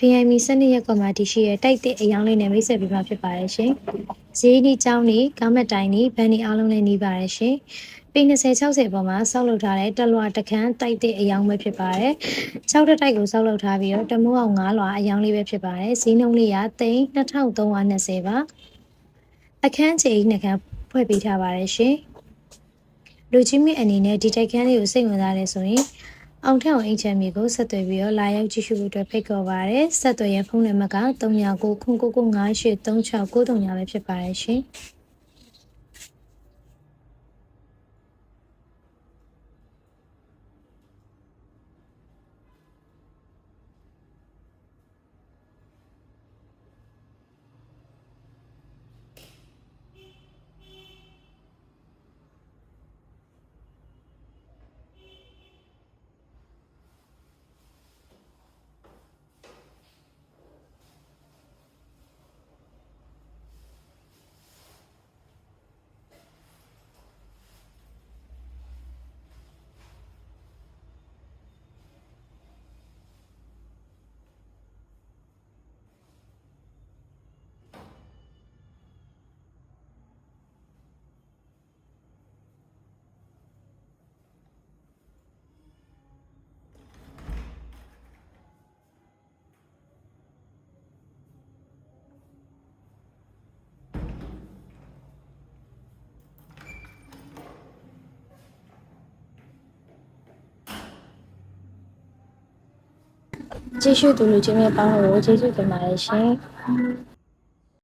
FIME 12ရပ်ကွက်မှာတည်ရှိတဲ့တိုက်တဲ့အယောင်လေးနဲ့မိတ်ဆက်ပေးမှာဖြစ်ပါတယ်ရှင်။ဈေးဒီကျောင်းဒီကားမတ်တိုင်းဒီဗန်ဒီအားလုံးလည်းနေပါတယ်ရှင်။ပေ20-60ပေါ်မှာစောက်လုပ်ထားတဲ့တက်လွှာတခန်းတိုက်တဲ့အယောင်ပဲဖြစ်ပါတယ်။6တက်တိုက်ကိုစောက်လုပ်ထားပြီးတော့တမိုးအောင်9လွှာအယောင်လေးပဲဖြစ်ပါတယ်။ဈေးနှုန်းလေးက3320ပါ။အခန်းချေ2ခန်းဖွဲ့ပေးထားပါတယ်ရှင်။လူကြီးမြင့်အနေနဲ့ဒီတိုက်ခန်းလေးကိုစိတ်ဝင်စားတယ်ဆိုရင်အောင်ထက်အောင်အိမ်ချမ်းမြေကိုဆက်သွယ်ပြီးတော့လာရောက်ကြည့်ရှုဖို့အတွက်ဖိတ်ခေါ်ပါရယ်ဆက်သွယ်ရဖုန်းနံပါတ်က3999583693ပဲဖြစ်ပါတယ်ရှင်ကျေးဇူးတူလူချင်းများပေါင်းလို့ကျေးဇူးတင်ပါတယ်ရှင်